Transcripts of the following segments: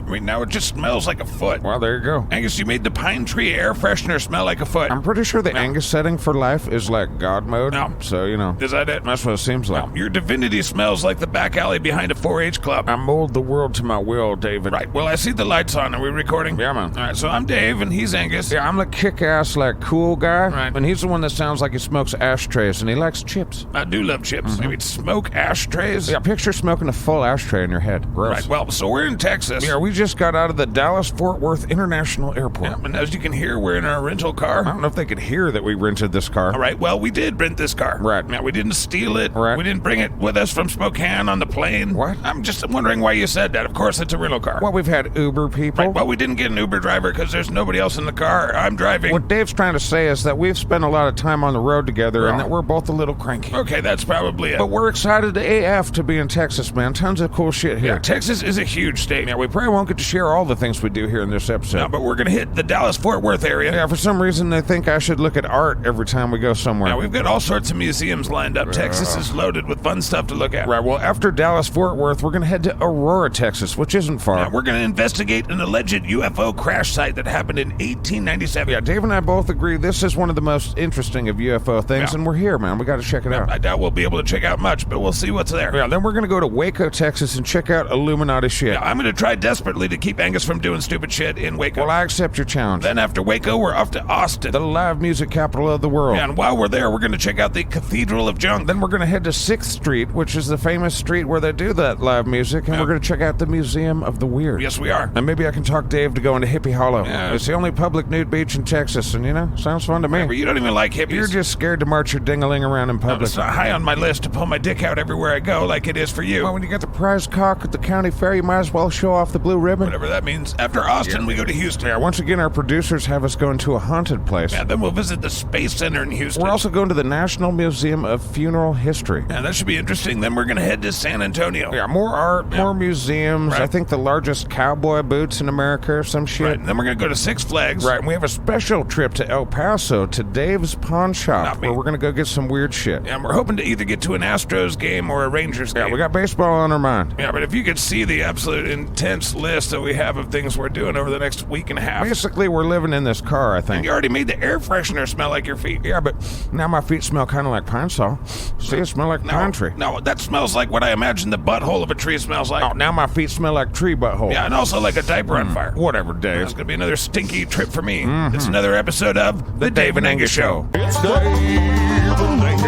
I mean, now it just smells like a foot. Well, there you go. Angus, you made the pine tree air freshener smell like a foot. I'm pretty sure the Angus setting for life is like God mode. No. So, you know. Is that it? That's what it seems like. No. Your divinity smells like the back alley behind a 4-H club. I mold the world to my will, David. Right. Well, I see the lights on. Are we recording? Yeah, man. All right, so I'm Dave, and he's Angus. Yeah, I'm the kick-ass, like, cool guy. Right. And he's the one that sounds like he smokes ashtrays, and he likes chips. I do love chips. I mean, smoke ashtrays. Yeah, picture smoking a full ashtray in your head. Gross. Right. Well, so we're in Texas. Yeah, we just got out of the Dallas-Fort Worth International Airport. Yeah, and as you can hear, we're in our rental car. I don't know if they could hear that we rented this car. All right, well, we did rent this car. Right. Now, we didn't steal it. Right. We didn't bring it with us from Spokane on the plane. What? I'm just wondering why you said that. Of course, it's a rental car. Well, we've had Uber people. Right, well, we didn't get an Uber driver because there's nobody else in the car. I'm driving. What Dave's trying to say is that we've spent a lot of time on the road together and Yeah. that we're both a little cranky. Okay, that's probably it. But we're excited AF to be in Texas, man. Tons of cool shit here. Yeah, Texas is a huge state. Yeah, we probably won't get to share all the things we do here in this episode. No, but we're going to hit the Dallas-Fort Worth area. Yeah, for some reason they think I should look at art every time we go somewhere. Now, we've got all sorts of museums lined up. Texas is loaded with fun stuff to look at. Right, well, after Dallas-Fort Worth, we're going to head to Aurora, Texas, which isn't far. Now, we're going to investigate an alleged UFO crash site that happened in 1897. Yeah, Dave and I both agree this is one of the most interesting of UFO things, Yeah. and we're here, man. We got to check it out. I doubt we'll be able to check out much, but we'll see what's there. Yeah, then we're going to go to Waco, Texas, and check out Illuminati shit. Now, I'm going to try desperately to keep Angus from doing stupid shit in Waco. Well, I accept your challenge. Then after Waco, we're off to Austin. The live music capital of the world. And while we're there, we're going to check out the Cathedral of Junk. Then we're going to head to 6th Street, which is the famous street where they do that live music, and we're going to check out the Museum of the Weird. Yes, we are. And maybe I can talk Dave to go into Hippie Hollow. Yeah. It's the only public nude beach in Texas, and sounds fun to me. But you don't even like hippies. You're just scared to march your ding-a-ling around in No, public. it's not high on my list to pull my dick out everywhere I go like it is for you. Well, when you get the prize cock at the county fair, you might as well show off the blue ribbon. Whatever that means. After Austin, we go to Houston. Yeah, once again, our producers have us going to a haunted place. And then we'll visit the Space Center in Houston. We're also going to the National Museum of Funeral History. Yeah, that should be interesting. Then we're going to head to San Antonio. Yeah, more art, more museums. Right. I think the largest cowboy boots in America or some shit. Right. And then we're going to go to Six Flags. Right, and we have a special trip to El Paso to Dave's Pawn Shop, Not me. where we're going to go get some weird shit. And we're hoping to either get to an Astros game or a Rangers game. Yeah, we got baseball on our mind. Yeah, but if you could see the absolute intense list that we have of things we're doing over the next week and a half. Basically, we're living in this car, I think. You already made the air freshener smell like your feet. Yeah, but now my feet smell kind of like pine saw. See, it smell like pine tree. No, that smells like what I imagine the butthole of a tree smells like. Oh, now my feet smell like tree butthole. Yeah, and also like a diaper on fire. Whatever, Dave. It's going to be another stinky trip for me. It's another episode of The Dave and Angus Show. It's Dave and Angus.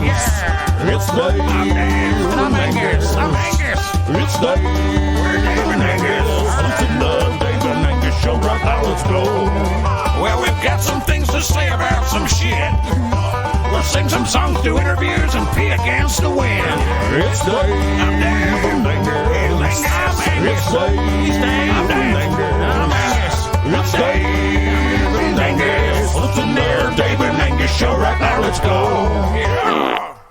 Yeah! It's Dave I'm Angus. I'm Angus. It's Dave and Angus. Listen to Dave and Angus Show right now. Let's go. Well, we've got some things to say about some shit. We'll sing some songs, do interviews, and pee against the wind. It's Dave I'm Dave. and Angus. I'm Angus. It's Dave I'm Dave. I'm Angus. It's Dave and Angus. Listen there, Dave and Angus Show right now. Let's go. Yeah.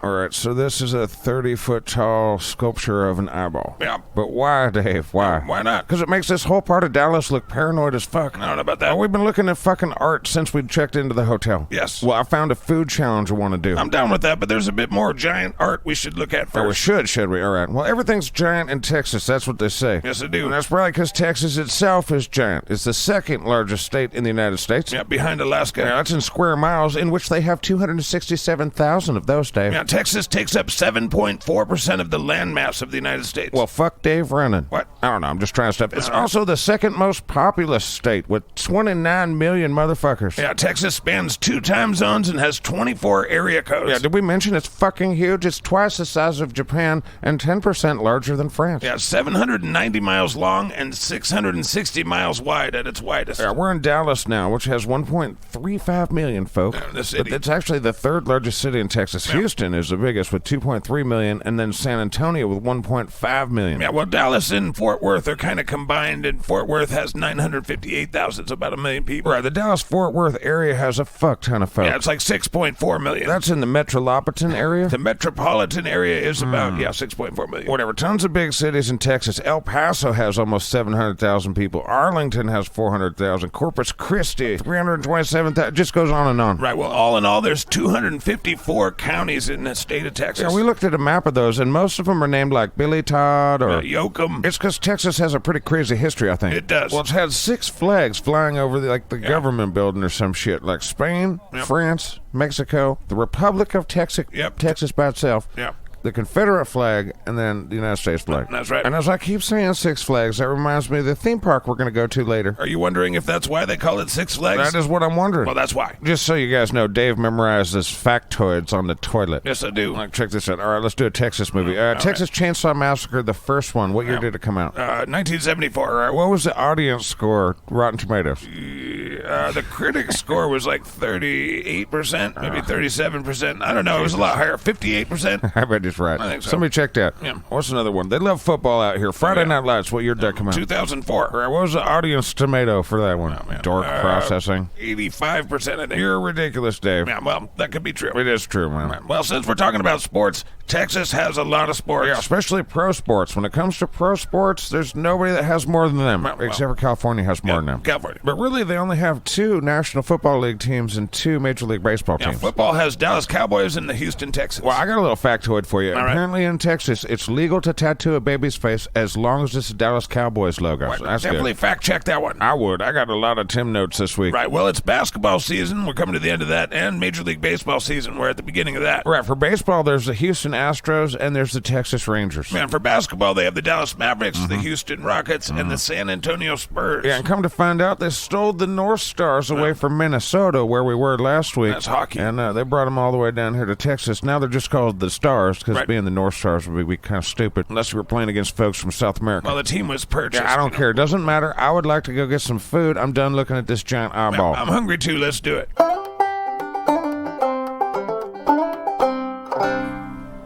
All right, so this is a 30-foot tall sculpture of an eyeball. Yeah. But why, Dave? Why? Why not? Because it makes this whole part of Dallas look paranoid as fuck. I don't know about that. We've been looking at fucking art since we checked into the hotel. Yes. Well, I found a food challenge I want to do. I'm down with that, but there's a bit more giant art we should look at Oh, we first. should we? All right. Well, everything's giant in Texas. That's what they say. Yes, I do. And that's probably because Texas itself is giant. It's the second largest state in the United States. Yeah, behind Alaska. Yeah, that's in square miles, in which they have 267,000 of those, Dave. Yeah, Texas takes up 7.4% of the landmass of the United States. Well, fuck Dave Running. What? I don't know. I'm just trying to step. It's also the second most populous state with 29 million motherfuckers. Yeah, Texas spans 2 time zones and has 24 area codes. Yeah, did we mention it's fucking huge? It's twice the size of Japan and 10% larger than France. Yeah, 790 miles long and 660 miles wide at its widest. Yeah, we're in Dallas now, which has 1.35 million folk. Yeah, the city. But it's actually the third largest city in Texas. Yeah. Houston is the biggest with 2.3 million, and then San Antonio with 1.5 million. Yeah, well, Dallas and Fort Worth are kind of combined, and Fort Worth has 958,000, so about 1 million people. Right, the Dallas-Fort Worth area has a fuck ton of folk. Yeah, it's like 6.4 million. That's in the metropolitan area? The metropolitan area is about, 6.4 million. Whatever, tons of big cities in Texas. El Paso has almost 700,000 people. Arlington has 400,000. Corpus Christi, 327,000. Just goes on and on. Right, well, all in all, there's 254 counties in state of Texas. Yeah, we looked at a map of those, and most of them are named like Billy Todd or Yoakum. It's because Texas has a pretty crazy history, I think. It does. Well, it's had 6 flags flying over the government building or some shit, like Spain, France, Mexico, the Republic of Texas, Texas by itself. Yep. The Confederate flag, and then the United States flag. That's right. And as I keep saying Six Flags, that reminds me of the theme park we're going to go to later. Are you wondering if that's why they call it Six Flags? That is what I'm wondering. Well, that's why. Just so you guys know, Dave memorizes factoids on the toilet. Yes, I do. Like, check this out. All right, let's do a Texas movie. Texas Chainsaw Massacre, the first one. What year did it come out? 1974. All right, what was the audience score, Rotten Tomatoes? The critic score was like 38%, maybe 37%. I don't know. It was a lot higher. 58%. I bet he's right. I think so. Somebody check that. Yeah. What's another one? They love football out here. Friday Night Lights. What year did that come out? 2004. All right, what was the audience tomato for that one? Dork processing. 85%, I think. You're ridiculous, Dave. Yeah, well, that could be true. It is true, man. Well, since we're talking about sports, Texas has a lot of sports. Yeah, especially pro sports. When it comes to pro sports, there's nobody that has more than them, except for California has more than them. California. But really, they only have 2 National Football League teams and 2 Major League Baseball teams. Football has Dallas Cowboys and the Houston Texans. Well, I got a little factoid for you. All right. Apparently in Texas, it's legal to tattoo a baby's face as long as it's a Dallas Cowboys logo. Right, So that's definitely good. fact check that one. I would. I got a lot of Tim notes this week. Right, well, it's basketball season. We're coming to the end of that, and Major League Baseball season. We're at the beginning of that. Right, for baseball, there's the Houston Astros and there's the Texas Rangers. Man, for basketball, they have the Dallas Mavericks, the Houston Rockets, and the San Antonio Spurs. Yeah, and come to find out, they stole the North Stars away from Minnesota, where we were last week. That's hockey. And they brought them all the way down here to Texas. Now they're just called the Stars, because Right. being the North Stars would be kind of stupid, unless you were playing against folks from South America. Well, the team was purchased. Yeah, I don't care. It doesn't matter. I would like to go get some food. I'm done looking at this giant eyeball. I'm hungry, too. Let's do it.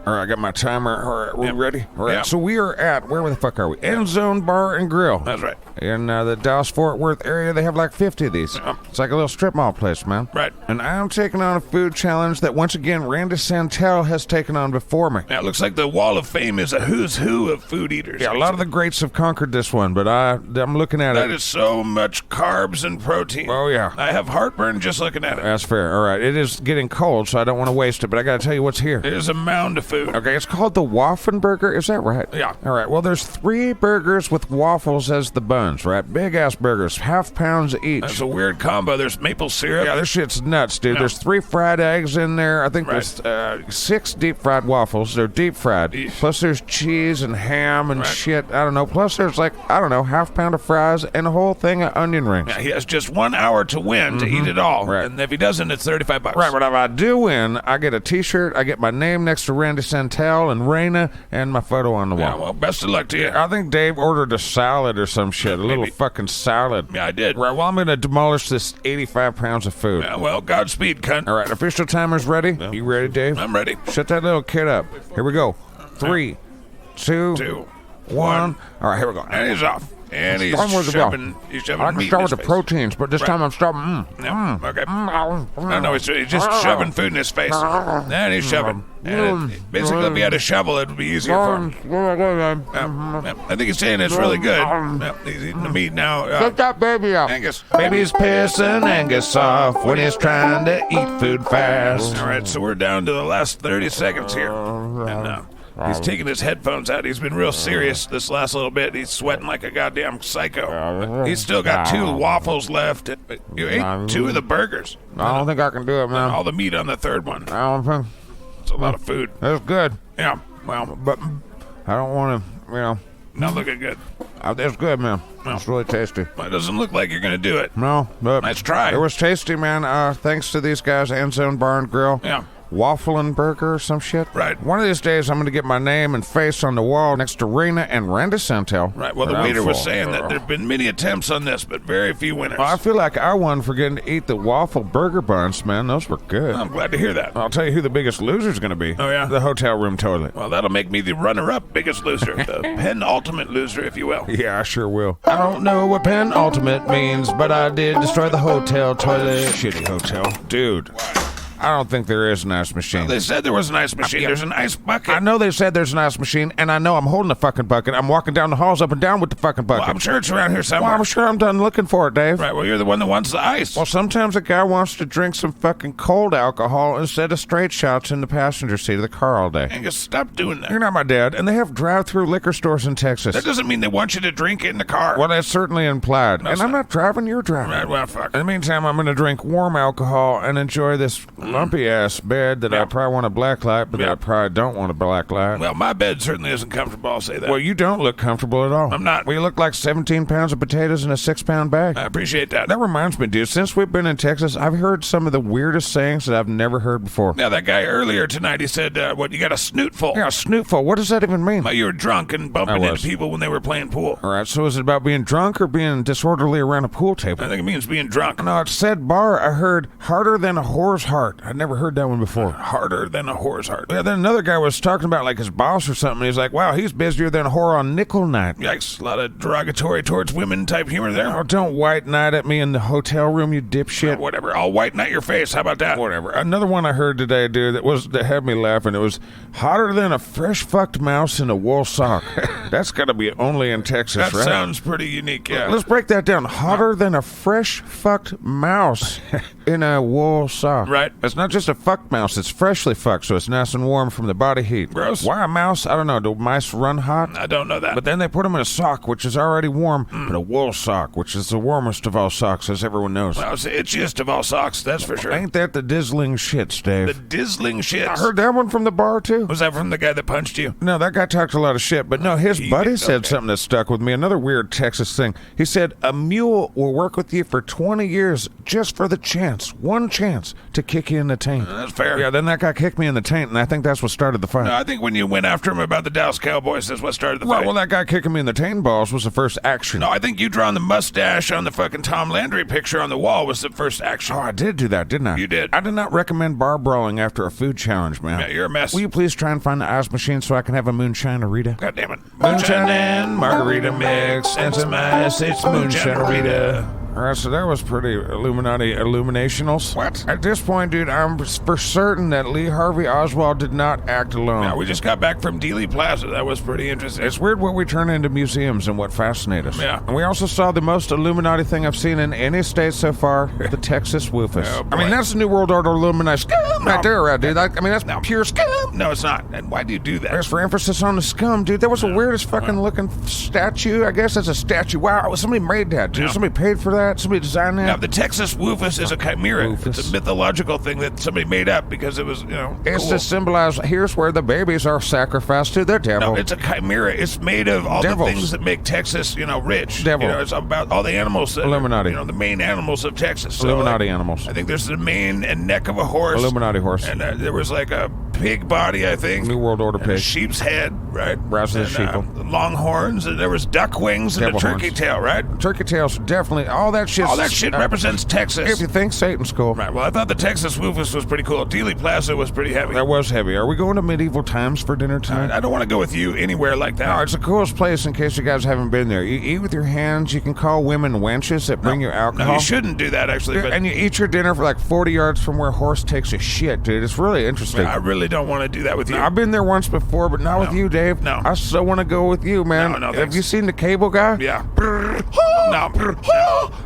All right, I got my timer. All right, we're ready? All right, Yeah. so we are at, where the fuck are we? End Zone Bar and Grill. That's right. In the Dallas-Fort Worth area, they have like 50 of these. It's like a little strip mall place, man. Right. And I'm taking on a food challenge that, once again, Randy Santel has taken on before me. Yeah, it looks like the Wall of Fame is a who's who of food eaters. Yeah, a lot of the greats have conquered this one, but I'm looking at That it. is so much carbs and protein. Oh, yeah. I have heartburn just looking at it. That's fair. All right, it is getting cold, so I don't want to waste it, but I got to tell you what's here. There's a mound of food. Okay, it's called the Waffenburger. Is that right? Yeah. All right, well, there's 3 burgers with waffles as the buns, right? Big-ass burgers, half pounds each. That's a weird combo. There's maple syrup. Yeah, this shit's nuts, dude. Yeah. There's 3 fried eggs in there. I think Right. there's 6 deep-fried waffles. They're deep-fried. Eesh. Plus there's cheese and ham and Right. shit. I don't know. Plus there's like, I don't know, half pound of fries and a whole thing of onion rings. Yeah, he has just 1 hour to win to eat it all. Right. And if he doesn't, it's $35. Right, but if I do win, I get a T-shirt. I get my name next to Randy Santel and Raina and my photo on the wall. Yeah, well, best of luck to you. I think Dave ordered a salad or some shit, a little Maybe. fucking salad. Yeah, I did. Right, well, I'm going to demolish this 85 pounds of food. Yeah, well, Godspeed, cunt. All right, official timer's ready. You ready, Dave? I'm ready. Shut that little kid up. Here we go. 3, 2, 2, 1. All right, here we go. And he's off. And he's Starting with the shoving, he's shoving I can meat start in with his the face. proteins, but this Right. time I'm starting. Yeah, okay. No, he's just shoving food in his face. And he's shoving. And basically, if he had a shovel, it would be easier for him. Yeah, I think he's saying it's really good. Yeah, he's eating the meat now. Get that baby out. Angus. Baby's pissing Angus off when he's trying to eat food fast. All right, so we're down to the last 30 seconds here. And he's taking his headphones out. He's been real serious this last little bit. He's sweating like a goddamn psycho. He's still got 2 waffles left. You ate 2 of the burgers. I don't think I can do it, man. All the meat on the 3rd one. I don't think It's a lot of food. that's good, Yeah, well, but I don't want to, not looking good. It's good, man. It's really tasty. Well, it doesn't look like you're going to do it. No, but Let's try. it was tasty, man. Thanks to these guys, End Zone Bar and Grill. Yeah. Waffle and Burger or some shit. Right. One of these days, I'm going to get my name and face on the wall next to Raina and Randy Santel. Right, well, the But I'm waiter was full. saying that there have been many attempts on this, but very few winners. Well, I feel like I won for getting to eat the waffle burger buns, man. Those were good. I'm glad to hear that. I'll tell you who the biggest loser's going to be. Oh, yeah? The hotel room toilet. Well, that'll make me the runner-up biggest loser, the penultimate loser, if you will. Yeah, I sure will. I don't know what penultimate means, but I did destroy the hotel toilet. Shitty hotel. Dude. I don't think there is an ice machine. Well, they said there was an ice machine. There's an ice bucket. I know they said there's an ice machine, and I know I'm holding the fucking bucket. I'm walking down the halls up and down with the fucking bucket. Well, I'm sure it's around here somewhere. Well, I'm sure I'm done looking for it, Dave. Right, well, you're the one that wants the ice. Well, sometimes a guy wants to drink some fucking cold alcohol instead of straight shots in the passenger seat of the car all day. Angus, stop doing that. You're not my dad, and they have drive-through liquor stores in Texas. That doesn't mean they want you to drink it in the car. Well, that's certainly implied. No, and I'm not driving, you're driving. Right, well, fuck. In the meantime, I'm going to drink warm alcohol and enjoy this lumpy-ass bed that I probably want a black light, but that I probably don't want a black light. Well, my bed certainly isn't comfortable, I'll say that. Well, you don't look comfortable at all. I'm not. Well, you look like 17 pounds of potatoes in a 6-pound bag. I appreciate that. That reminds me, dude, since we've been in Texas, I've heard some of the weirdest sayings that I've never heard before. Now, that guy earlier tonight, he said, what, you got a snootful? Yeah, a snootful. What does that even mean? Well, you were drunk and bumping into people when they were playing pool. All right, so is it about being drunk or being disorderly around a pool table? I think it means being drunk. No, it said bar, I heard harder than a whore's heart. I'd never heard that one before. Harder than a whore's heart. Yeah, then another guy was talking about like his boss or something. He's like, wow, he's busier than a whore on nickel night. Yikes, a lot of derogatory towards women type humor there. Oh, don't white knight at me in the hotel room, you dipshit. Whatever, I'll whiten out your face. How about that? Whatever. Another one I heard today, dude, that had me laughing. It was hotter than a fresh fucked mouse in a wool sock. That's gotta be only in Texas, that right? sounds pretty unique, yeah. Let's break that down. Hotter than a fresh fucked mouse in a wool sock. Right. It's not just a fucked mouse, it's freshly fucked, so it's nice and warm from the body heat. Gross. Why a mouse? I don't know. Do mice run hot? I don't know that. But then they put them in a sock, which is already warm, but a wool sock, which is the warmest of all socks, as everyone knows. Well, it's the itchiest of all socks, that's for sure. Ain't that the dizzling shits, Dave? The dizzling shits. I heard that one from the bar, too. Was that from the guy that punched you? No, that guy talked a lot of shit, but no, his buddy said okay. something that stuck with me. Another weird Texas thing. He said, a mule will work with you for 20 years just for the chance, one chance, to kick you in the taint. That's fair. Yeah, then that guy kicked me in the taint, and I think that's what started the fight. No, I think when you went after him about the Dallas Cowboys, that's what started the fight. Well, that guy kicking me in the taint balls was the first action. No, I think you drawing the mustache on the fucking Tom Landry picture on the wall was the first action. Oh, I did do that, didn't I? You did. I did not recommend bar brawling after a food challenge, man. Yeah, you're a mess. Will you please try and find the ice machine so I can have a moonshine-arita? God damn it. Moonshine and margarita mix and some ice. It's moonshine-arita. All right, so that was pretty Illuminati illuminationals. What? At this point, dude, I'm for certain that Lee Harvey Oswald did not act alone. Yeah, we just got back from Dealey Plaza. That was pretty interesting. It's weird what we turn into museums and what fascinates us. Yeah. And we also saw the most Illuminati thing I've seen in any state so far, the Texas Woofus. Oh, I mean, that's the New World Order Illuminati scum right there, right, dude. I mean, that's pure scum. No, it's not. And why do you do that? There's for emphasis on the scum, dude. That was the weirdest fucking looking statue. I guess that's a statue. Wow, somebody made that, dude. Yeah. Somebody paid for that. Somebody designed that. Now, the Texas Woofus is a chimera. Woofus. It's a mythological thing that somebody made up because it was, It's cool. to symbolize here's where the babies are sacrificed to the devil. No, it's a chimera. It's made of all Devils. the things that make Texas, rich. Devil. It's about all the animals that Illuminati. the main animals of Texas. So, Illuminati animals. I think there's the mane and neck of a horse. Illuminati horse. And there was like a pig body, I think. New World Order and a pig. sheep's head, right? Rouse of the And, sheeple. the long horns, and there was duck wings and Devil a turkey horns. tail, right? Turkey tails, definitely. All that shit. All that shit represents Texas. If you think Satan's cool. Right, well, I thought the Texas Woofus was pretty cool. Dealey Plaza was pretty heavy. That was heavy. Are we going to medieval times for dinner tonight? I don't want to go with you anywhere like that. No, it's the coolest place in case you guys haven't been there. You eat with your hands. You can call women wenches that bring you alcohol. No, you shouldn't do that, actually. But And you eat your dinner for like 40 yards from where a horse takes a shit, dude. It's really interesting. I really don't want to do that with you. I've been there once before, but not with you, Dave. No. I so want to go with you, man. No, Have thanks. you seen the cable guy? Yeah. No.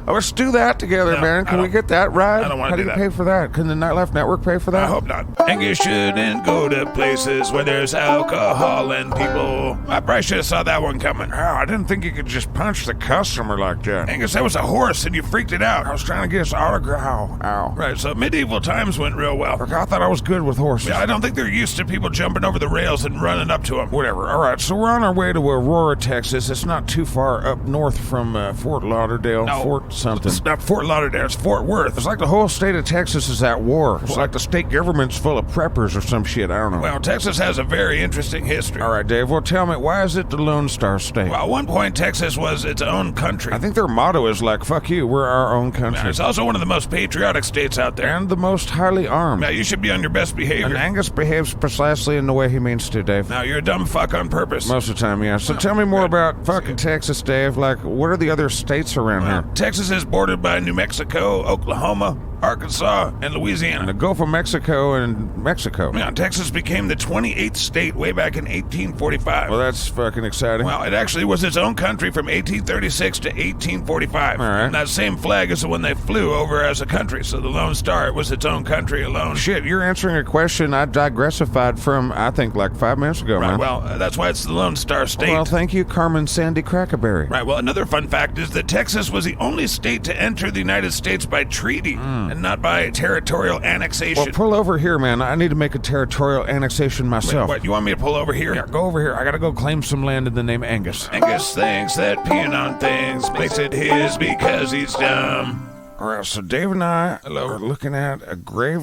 Let's do that together, No, man. Can I we don't- get that right? I don't wanna How do do you that. pay for that? Can the Nightlife Network pay for that? I hope not. Angus shouldn't go to places where there's alcohol and people. I probably should have saw that one coming. Oh, I didn't think you could just punch the customer like that. Angus, that was a horse and you freaked it out. I was trying to get his autograph. Ow. Right, so medieval times went real well. I thought I was good with horses. Yeah, I don't think they're used to people jumping over the rails and running up to them. Whatever. All right, so we're on our way to Aurora, Texas. It's not too far up north from Fort Lauderdale. No. Fort something. It's not Fort Lauderdale, it's Fort Worth. It's like the whole state of Texas is at war. It's like the state government's full of preppers or some shit. I don't know. Well, Texas has a very interesting history. All right, Dave. Well, tell me, why is it the Lone Star State? Well, at one point, Texas was its own country. I think their motto is like, fuck you, we're our own country. It's also one of the most patriotic states out there. And the most highly armed. Now, you should be on your best And behavior. Angus behaves precisely in the way he means to, Dave. Now, you're a dumb fuck on purpose. Most of the time, yeah. So tell me more about fucking Texas, Dave. Like, what are the other states around here? Texas is bordered by New Mexico, Oklahoma, Arkansas, and And Louisiana. the Gulf of Mexico and Mexico. Yeah, Texas became the 28th state way back in 1845. Well, that's fucking exciting. Well, it actually was its own country from 1836 to 1845. All right. And that same flag is the one they flew over as a country. So the Lone Star was its own country alone. Shit, you're answering a question I digressified from, I think, like 5 minutes ago, Right, man. well, that's why it's the Lone Star State. Well, thank you, Carmen Sandy Crackerberry. Right, well, another fun fact is that Texas was the only state to enter the United States by treaty and not by territorial annexation. Well, pull over here, man. I need to make a territorial annexation myself. What, you want me to pull over here? Yeah, go over here. I gotta go claim some land in the name Angus. Angus thinks that peeing on things makes it his because he's dumb. All right, so Dave and I are looking at a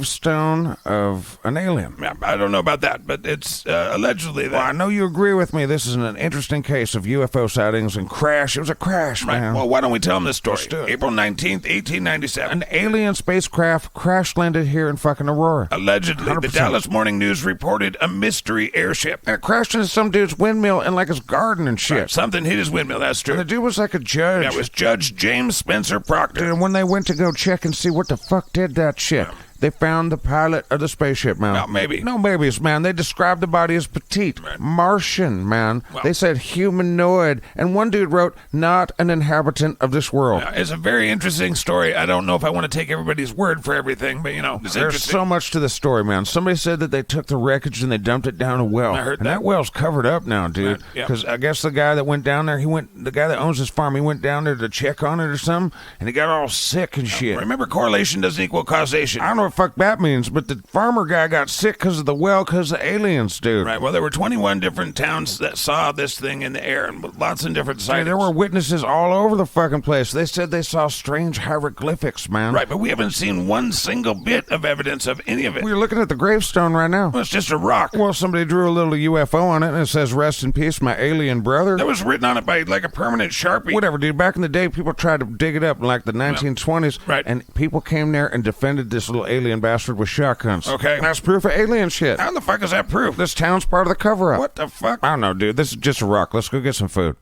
gravestone of an alien. Yeah, I don't know about that, but it's allegedly that. Well, I know you agree with me. This is an interesting case of UFO sightings and crash. It was a crash, Right, man. well, why don't we tell him this story? Let's do it. April 19th, 1897. An alien spacecraft crash landed here in fucking Aurora. Allegedly, the 100%. Dallas Morning News reported a mystery airship. And it crashed into some dude's windmill in like his garden and shit. Something hit his windmill, that's And the true. dude was like a judge. That was Judge James Spencer Proctor. Dude, and when they went to go check and see what the fuck did that shit, they found the pilot of the spaceship, man. Well, maybe. No babies, man. They described the body as petite. Martian, man. Well- They said humanoid. And one dude wrote, not an inhabitant of this world. It's a very interesting story. I don't know if I want to take everybody's word for everything, but, it's There's interesting. so much to the story, man. Somebody said that they took the wreckage and they dumped it down a well. I heard and that. that well's covered up now, dude. Right, yeah. Because I guess the guy that went down there, the guy that owns this farm, he went down there to check on it or something, and he got all sick and shit. Remember, correlation doesn't equal causation. I don't know what the fuck that means, but the farmer guy got sick because of the well, because of aliens, dude. Right, well, there were 21 different towns that saw this thing in the air, and lots of different Dude, sightings. there were witnesses all over the fucking place. They said they saw strange hieroglyphics, man. Right, but we haven't seen one single bit of evidence of any of it. We're looking at the gravestone right now. Well, it's just a rock. Well, somebody drew a little UFO on it, and it says, rest in peace, my alien brother. That was written on it by, like, a permanent Sharpie. Whatever, dude. Back in the day, people tried to dig it up in like the 1920s. Right. And people came there and defended this little alien bastard with shotguns. Okay. That's proof of alien shit. How the fuck is that proof? This town's part of the cover-up. What the fuck? I don't know, dude. This is just a rock. Let's go get some food.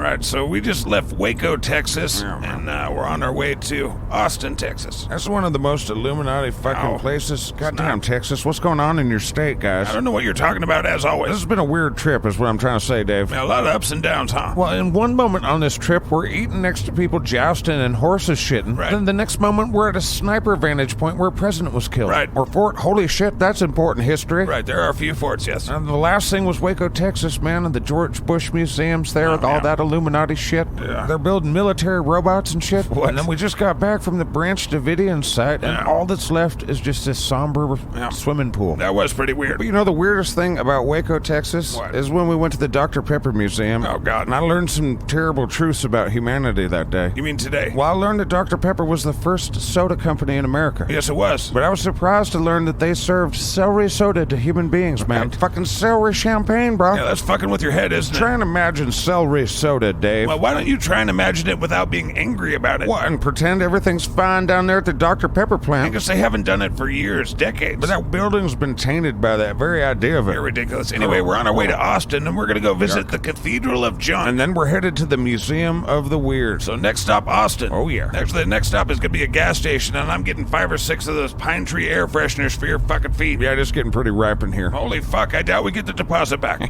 All right, so we just left Waco, Texas, and we're on our way to Austin, Texas. That's one of the most Illuminati fucking No, places. Goddamn, Texas. What's going on in your state, guys? I don't know what you're talking about, as This always. has been a weird trip, is what I'm trying to say, Dave. A lot of ups and downs, huh? Well, in one moment on this trip, we're eating next to people jousting and horses shitting. Right. Then the next moment, we're at a sniper vantage point where a president was killed. Right. Or fort. Holy shit, that's important history. Right, there are a few forts, yes. And the last thing was Waco, Texas, man, and the George Bush museums there with all yeah. that Illuminati shit. Yeah. They're building military robots and shit. What? And then we just got back from the Branch Davidian site, and Yeah. all that's left is just this somber swimming pool. That was pretty weird. But you know the weirdest thing about Waco, Texas, What? is when we went to the Dr. Pepper Museum. Oh, God. And I learned some terrible truths about humanity that day. You mean today? Well, I learned that Dr. Pepper was the first soda company in America. Yes, it was. But I was surprised to learn that they served celery soda to human beings, man. Right. Fucking celery champagne, bro. Yeah, that's fucking with your head, isn't it? Try and imagine celery soda, Dave. Well, why don't you try and imagine it without being angry about it? What, and pretend everything's fine down there at the Dr. Pepper I plant? guess they haven't done it for years, decades. But that building's been tainted by that very idea of it. You're ridiculous. Anyway, we're on our way to Austin, and we're going to go visit the Cathedral of Junk. And then we're headed to the Museum of the Weird. So next stop, Austin. Oh, yeah. Actually, the next stop is going to be a gas station, and I'm getting 5 or 6 of those pine tree air fresheners for your fucking feet. Yeah, it's getting pretty ripe in here. Holy fuck, I doubt we get the deposit back.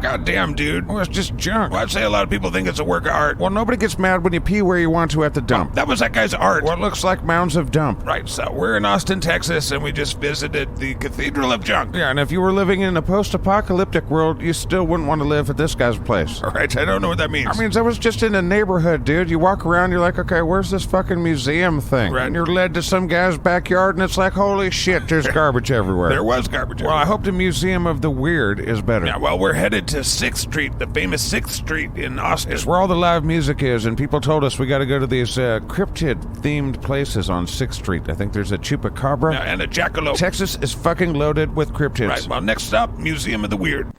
Goddamn, dude. Well, it's just junk. Well, I'd say a lot of people think it's a work of art. Well, nobody gets mad when you pee where you want to at the dump. That was that guy's art. What looks like mounds of dump. Right, so we're in Austin, Texas, and we just visited the Cathedral of Junk. Yeah, and if you were living in a post-apocalyptic world, you still wouldn't want to live at this guy's place. All right, I don't know what that means. I mean, that was just in a neighborhood, dude. You walk around, you're like, okay, where's this fucking museum thing? Right. And you're led to some guy's backyard, and it's like, holy shit, there's garbage everywhere. there was garbage. Well, I hope the Museum of the Weird is better. Yeah, well, we're headed to 6th Street, the famous 6th Street in Austin. It's where all the live music is, and people told us we got to go to these cryptid-themed places on 6th Street. I think there's a chupacabra. Yeah, and a jackalope. Texas is fucking loaded with cryptids. Right, well, next stop, Museum of the Weird.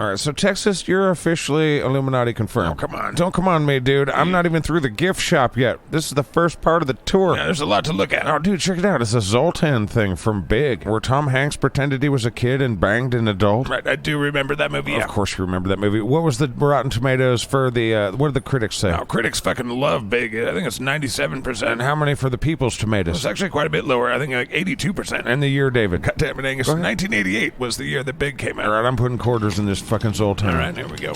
All right, so Texas, you're officially Illuminati confirmed. Oh, come on. Don't come on me, dude. I'm not even through the gift shop yet. This is the first part of the tour. Yeah, there's a lot to look at. Oh, dude, check it out. It's a Zoltan thing from Big, where Tom Hanks pretended he was a kid and banged an adult. Right, I do remember that movie. Of course you remember that movie. What was the Rotten Tomatoes for the, what did the critics say? Oh, critics fucking love Big. I think it's 97%. And how many for the People's Tomatoes? It's actually quite a bit lower. I think like 82%. And the year, David? God damn it, Angus. 1988 was the year that Big came out. All right, I'm putting quarters in this fucking Zoltan. All right, here we go.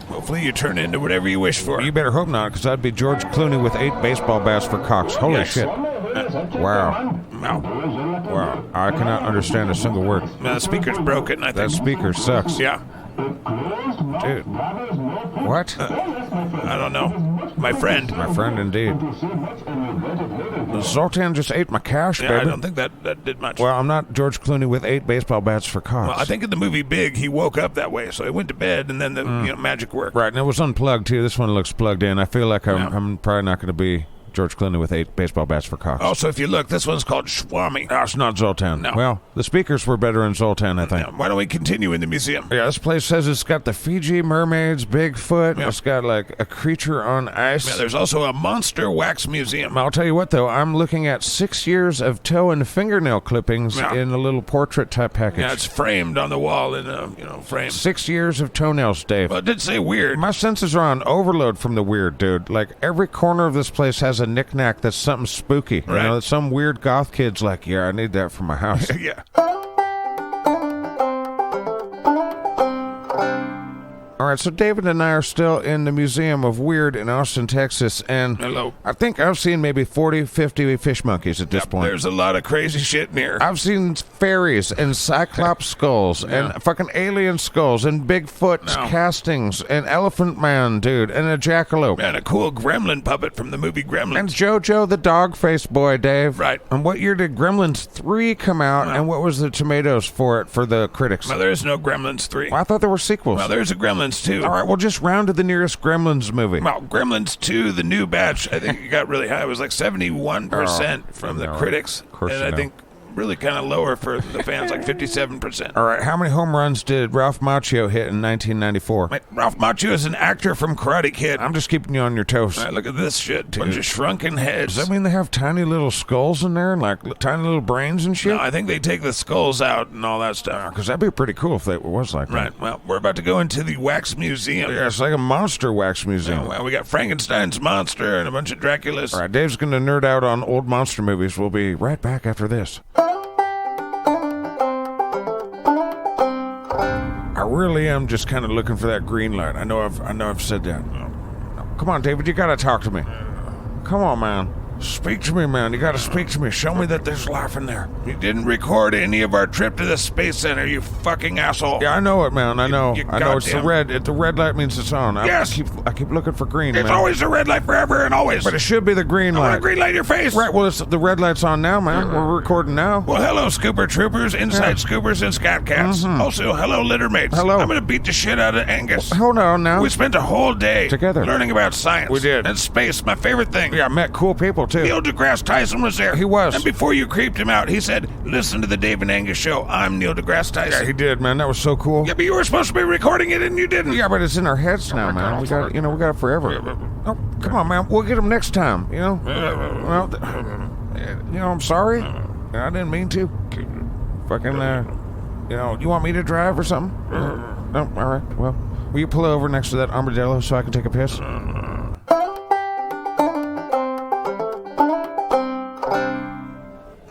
Hopefully you turn into whatever you wish for. You better hope not, because I'd be George Clooney with 8 baseball bats for cocks. Holy shit. Wow. Wow. I cannot understand a single word. The speaker's broken, I think. That speaker sucks. Yeah. Dude. What? I don't know. My friend. My friend, indeed. Zoltan just ate my cash, Yeah, baby. I don't think that did much. Well, I'm not George Clooney with 8 baseball bats for cocks. Well, I think in the movie Big, he woke up that way, so he went to bed, and then the magic worked. Right, and it was unplugged, too. This one looks plugged in. I feel like I'm probably not going to be George Clooney with 8 baseball bats for cocks. Also, if you look, this one's called Swami. Oh, it's not Zoltan. No. Well, the speakers were better in Zoltan, I think. Now, why don't we continue in the museum? Yeah, this place says it's got the Fiji mermaids, Bigfoot. Yeah. It's got, like, a creature on ice. Yeah, there's also a monster wax museum. I'll tell you what, though. I'm looking at 6 years of toe and fingernail clippings in a little portrait-type package. Yeah, it's framed on the wall in a, frame. 6 years of toenails, Dave. Well, it did say weird. My senses are on overload from the weird, dude. Like, every corner of this place has a knick-knack that's something spooky. Right. You know, some weird goth kid's like, yeah, I need that for my house. Yeah. All right, so David and I are still in the Museum of Weird in Austin, Texas, and Hello. I think I've seen maybe 40, 50 fish monkeys at this point. There's a lot of crazy shit in here. I've seen fairies and cyclops skulls and fucking alien skulls and Bigfoot castings and Elephant Man, dude, and a jackalope. And a cool gremlin puppet from the movie Gremlins. And JoJo the dog-faced boy, Dave. Right. And what year did Gremlins 3 come out, and what was the tomatoes for it for the critics? Well, there is no Gremlins 3. Well, I thought there were sequels. Well, there's a Gremlins 2. All right, well, just round to the nearest Gremlins movie. Well, Gremlins 2, the new batch, I think it got really high. It was like 71% from the critics. course and you I know. think really kind of lower for the fans, like 57%. All right, how many home runs did Ralph Macchio hit in 1994? Wait, Ralph Macchio is an actor from Karate Kid. I'm just keeping you on your toes. All right, look at this shit. Bunch of shrunken heads. Does that mean they have tiny little skulls in there and like tiny little brains and shit? No, I think they take the skulls out and all that stuff. Because that'd be pretty cool if it was like that. Right, well, we're about to go into the wax museum. Yeah, it's like a monster wax museum. Well, we got Frankenstein's monster and a bunch of Draculas. All right, Dave's going to nerd out on old monster movies. We'll be right back after this. I really am just kind of looking for that green light. I know I've said that. Come on, David, you got to talk to me. Come on, man. Speak to me, man. You got to speak to me. Show me that there's life in there. You didn't record any of our trip to the Space Center, you fucking asshole. Yeah, I know it, man. I know. you I know. It's the goddamn- red. The red light means it's on. Yes. I keep looking for green, It's man. always a red light forever and always. But it should be the green I want light. a green light in your face. Right. Well, the red light's on now, man. We're recording now. Well, hello, Scooper Troopers, Inside Scoopers, and SkatCast. Also, hello, Littermates. Hello. I'm going to beat the shit out of Angus. Hold on now. We spent a whole day Together. learning about science. We did. And space, my favorite thing. Yeah, I met cool people too. Neil deGrasse Tyson was there. He was. And before you creeped him out, he said, "Listen to the Dave and Angus show. I'm Neil deGrasse Tyson." Yeah, he did, man. That was so cool. Yeah, but you were supposed to be recording it and you didn't. Yeah, but it's in our heads now, man. We got it forever. Oh, come on, man. We'll get them next time. You know. Well, I'm sorry. I didn't mean to. Fucking, you want me to drive or something? No, all right. Well, will you pull over next to that armadillo so I can take a piss?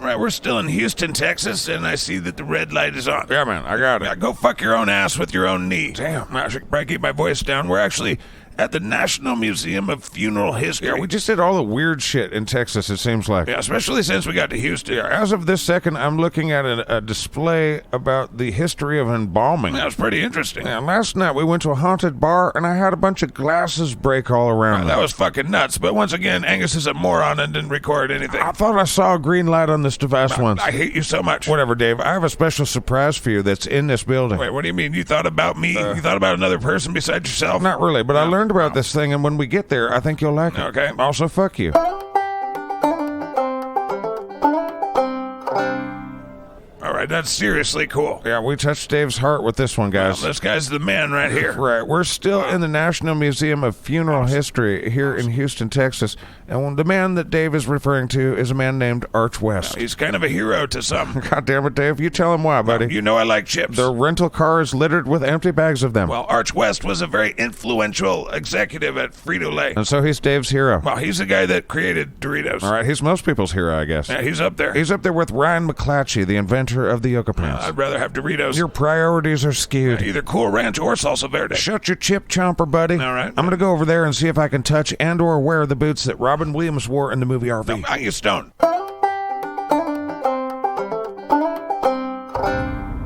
Right, we're still in Houston, Texas, and I see that the red light is on. Yeah, man. I got it. Yeah, go fuck your own ass with your own knee. Damn, I should probably keep my voice down. We're actually at the National Museum of Funeral History. Yeah, we just did all the weird shit in Texas, it seems like. Yeah, especially since we got to Houston. Yeah, as of this second, I'm looking at a display about the history of embalming. That was pretty interesting. Yeah, last night we went to a haunted bar, and I had a bunch of glasses break all around. That was fucking nuts. But once again, Angus is a moron and didn't record anything. I thought I saw a green light on this device once. I hate you so much. Whatever, Dave. I have a special surprise for you that's in this building. Wait, what do you mean? You thought about me? You thought about another person besides yourself? Not really, but I learned about this thing, and when we get there, I think you'll like it. Okay. Also, fuck you. All right, Right, that's seriously cool. Yeah, we touched Dave's heart with this one, guys. Well, this guy's the man right here. Right, we're still in the National Museum of Funeral History here in Houston, Texas, and the man that Dave is referring to is a man named Arch West. He's kind of a hero to some. God damn it, Dave, you tell him why, buddy. You know I like chips. The rental car is littered with empty bags of them. Well, Arch West was a very influential executive at Frito-Lay. And so he's Dave's hero. Well, he's the guy that created Doritos. All right, he's most people's hero, I guess. Yeah, he's up there. He's up there with Ryan McClatchy, the inventor of the Yoga Pants. I'd rather have Doritos. Your priorities are skewed. Either Cool Ranch or Salsa Verde. Shut your chip chomper, buddy. All right. I'm going to go over there and see if I can touch and or wear the boots that Robin Williams wore in the movie RV. No, you don't.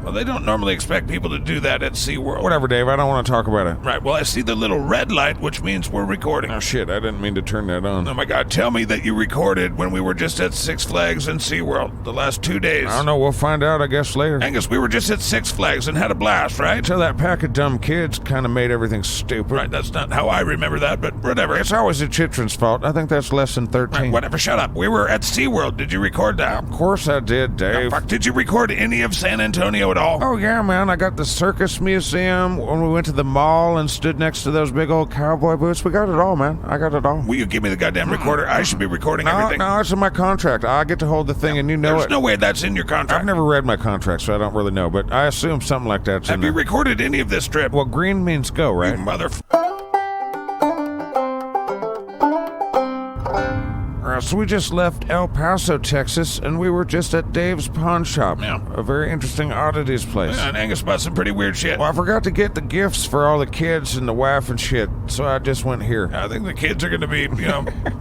Well, they don't normally expect people to do that at SeaWorld. Whatever, Dave. I don't want to talk about it. Right, well, I see the little red light, which means we're recording. Oh, shit. I didn't mean to turn that on. Oh, my God. Tell me that you recorded when we were just at Six Flags and SeaWorld the last 2 days. I don't know. We'll find out, I guess, later. Angus, we were just at Six Flags and had a blast, right? Until that pack of dumb kids kind of made everything stupid. Right, that's not how I remember that, but whatever. It's always the chitrin's fault. I think that's lesson 13. Right, whatever, shut up. We were at SeaWorld. Did you record that? Of course I did, Dave. Fuck, did you record any of San Antonio at all? Oh, yeah, man. I got the circus museum when we went to the mall and stood next to those big old cowboy boots. We got it all, man. I got it all. Will you give me the goddamn recorder? I should be recording everything. No, it's in my contract. I get to hold the thing, and you know There's it. no way that's in your contract. I've never read my contract, so I don't really know, but I assume something like that's in Have you there. recorded any of this trip? Well, green means go, right? You mother... So we just left El Paso, Texas, and we were just at Dave's Pawn Shop. Yeah. A very interesting oddities place. And Angus bought some pretty weird shit. Well, I forgot to get the gifts for all the kids and the wife and shit, so I just went here. I think the kids are going to be,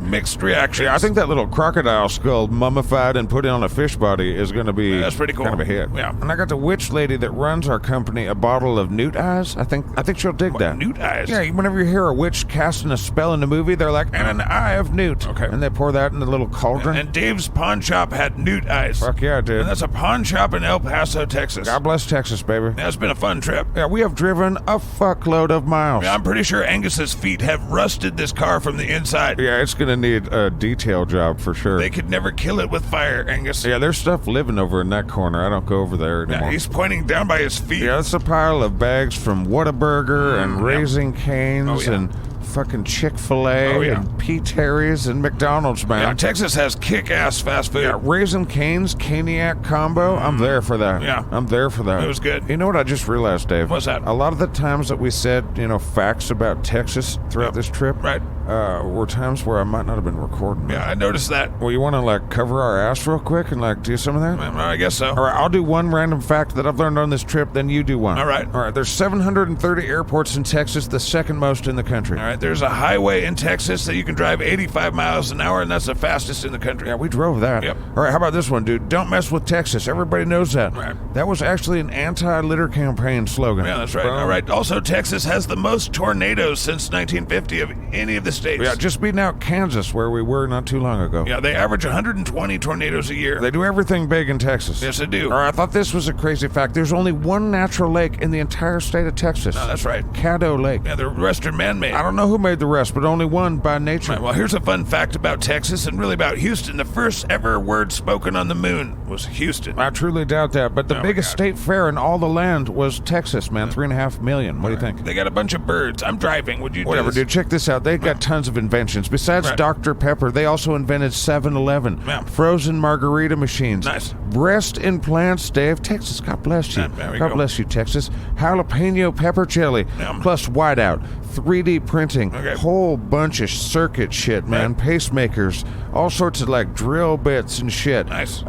mixed reactions. Yeah, I think that little crocodile skull mummified and put on a fish body is going to be That's pretty cool. kind of a hit. Yeah. And I got the witch lady that runs our company a bottle of newt eyes. I think she'll dig that. Newt eyes? Yeah, whenever you hear a witch casting a spell in the movie, they're like, and an eye of newt. Okay. And they pour that in the little cauldron. And Dave's pawn shop had newt eyes. Fuck yeah, dude. And that's a pawn shop in El Paso, Texas. God bless Texas, baby. That's been a fun trip. Yeah, we have driven a fuckload of miles. I'm pretty sure Angus's feet have rusted this car from the inside. Yeah, it's gonna need a detail job for sure. They could never kill it with fire, Angus. Yeah, there's stuff living over in that corner. I don't go over there anymore. Yeah, he's pointing down by his feet. Yeah, that's a pile of bags from Whataburger and yeah. Raising Cane's Oh, yeah. and fucking Chick-fil-A Oh, yeah. and P. Terry's and McDonald's, man. Yeah, Texas has kick-ass fast food. Yeah, Raisin Cane's Caniac combo. I'm there for that. Yeah. I'm there for that. It was good. You know what I just realized, Dave? What's that? A lot of the times that we said, facts about Texas throughout this trip, Right. were times where I might not have been recording. Yeah, I noticed that. Well, you want to cover our ass real quick and do some of that? Well, I guess so. All right, I'll do one random fact that I've learned on this trip, then you do one. All right. All right, there's 730 airports in Texas, the second most in the country. All right, there's a highway in Texas that you can drive 85 miles an hour, and that's the fastest in the country. Yeah, we drove that. Yep. All right, how about this one, dude? Don't mess with Texas. Everybody knows that. Right. That was actually an anti-litter campaign slogan. Yeah, that's right. All right. Also, Texas has the most tornadoes since 1950 of any of the states. Yeah, just beating out Kansas, where we were not too long ago. Yeah, they average 120 tornadoes a year. They do everything big in Texas. Yes, they do. All right, I thought this was a crazy fact. There's only one natural lake in the entire state of Texas. No, that's right. Caddo Lake. Yeah, the rest are man-made. I don't know who made the rest, but only one by nature. Right, well, here's a fun fact about Texas and really about Houston. The first ever word spoken on the moon was Houston. I truly doubt that, but the Oh, biggest my God. state fair in all the land was Texas, man. 3.5 million. What do you think? They got a bunch of birds. I'm driving. Would you do Whatever, this? dude. Check this out. They've got tons of inventions. Besides Right. Dr. Pepper, they also invented 7-Eleven, Yeah. frozen margarita machines, Nice. breast implants, Dave. Texas, God bless you. Yeah, there we God go. bless you, Texas. Jalapeno pepper chili, Yum. plus whiteout, 3D printing, Okay. whole bunch of circuit shit, man. Right. Pacemakers, all sorts of drill bits and shit. Nice.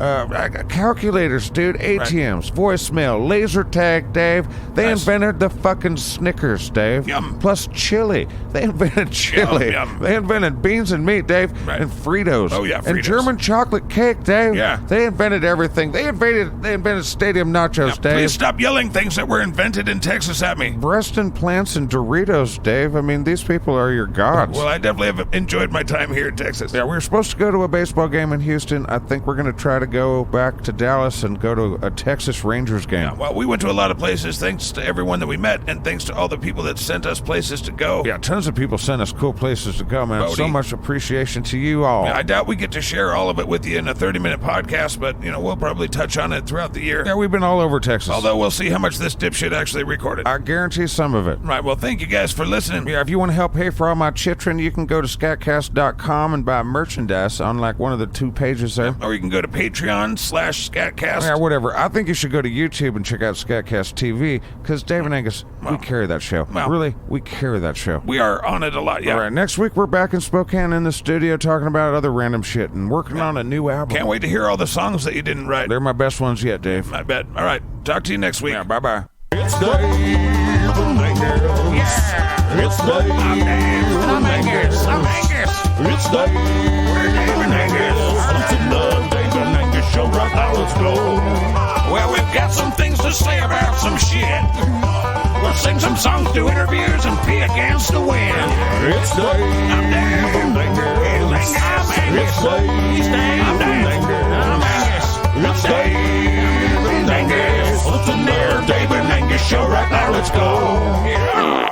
Calculators, dude. ATMs, voicemail, laser tag, Dave. They Nice. invented the fucking Snickers, Dave. Yum. Plus chili. They invented chili. Yum. They invented beans and meat, Dave. Right. And Fritos. Oh, yeah, And Fritos. German chocolate cake, Dave. Yeah. They invented everything. They invented stadium nachos, Now, Dave. please stop yelling things that were invented in Texas at me. Breast implants and Doritos, Dave. I mean, these people are your gods. Well, I definitely have enjoyed my time here in Texas. Yeah, we were supposed to go to a baseball game in Houston. I think we're going to try to go back to Dallas and go to a Texas Rangers game. Yeah, well, we went to a lot of places thanks to everyone that we met and thanks to all the people that sent us places to go. Yeah, tons of people sent us cool places to go, man. Bodie. So much appreciation to you all. Yeah, I doubt we get to share all of it with you in a 30-minute podcast, but, we'll probably touch on it throughout the year. Yeah, we've been all over Texas. Although we'll see how much this dipshit actually recorded. I guarantee some of it. Right, well, thank you guys for listening. Yeah, if you want to help pay for all my chitrin, you can go to SkatCast.com and buy merchandise on like one of the 2 pages there. Or you can go to Patreon/SkatCast. Yeah, whatever. I think you should go to YouTube and check out SkatCast TV, because Dave and Angus, we carry that show. Really, we carry that show. We are on it a lot, yeah. All right, next week we're back in Spokane in the studio talking about other random shit and working on a new album. Can't wait to hear all the songs that you didn't write. They're my best ones yet, Dave. I bet. All right, talk to you next week. Yeah, bye-bye. It's Dave and Angus. Yeah. It's Dave and Angus. I'm Angus. It's Dave. We're Dave and Angus. It's the Dave and Angus show right now. Let's go. Well, we've got some things to say about some shit. We'll sing some songs, do interviews, and pee against the wind. It's Dave I'm Dave. and Angus. I'm Angus. It's Dave. He's Dave. I'm Dave. I'm Angus. It's Dave and Angus. It's the Dave and Angus show right now. Let's go. Yeah.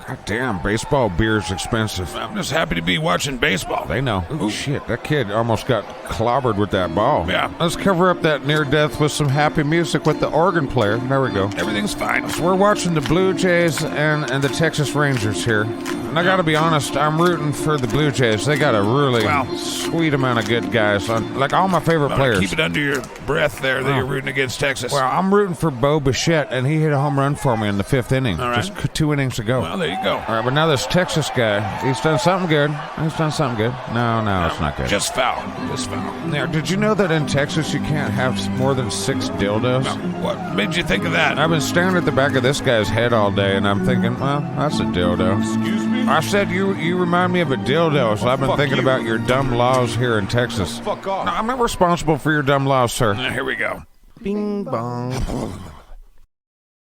God damn, baseball beer's expensive. I'm just happy to be watching baseball. They know. Ooh, shit, that kid almost got clobbered with that ball. Yeah. Let's cover up that near death with some happy music with the organ player. There we go. Everything's fine. So we're watching the Blue Jays and the Texas Rangers here. And I gotta be honest, I'm rooting for the Blue Jays. They got a really sweet amount of good guys on, like all my favorite players. Keep it under your breath there that you're rooting against Texas. Well, I'm rooting for Bo Bichette, and he hit a home run for me in the 5th inning. All right. Just 2 innings ago. Well, there you go. All right, but now this Texas guy, he's done something good. No, it's not good. Just foul. Just foul. Now, did you know that in Texas you can't have more than 6 dildos? What made you think of that? I've been staring at the back of this guy's head all day, and I'm thinking, well, that's a dildo. Excuse me? I said you remind me of a dildo, so I've been thinking about your dumb laws here in Texas. Fuck off. No, I'm not responsible for your dumb laws, sir. Here we go. Bing bong.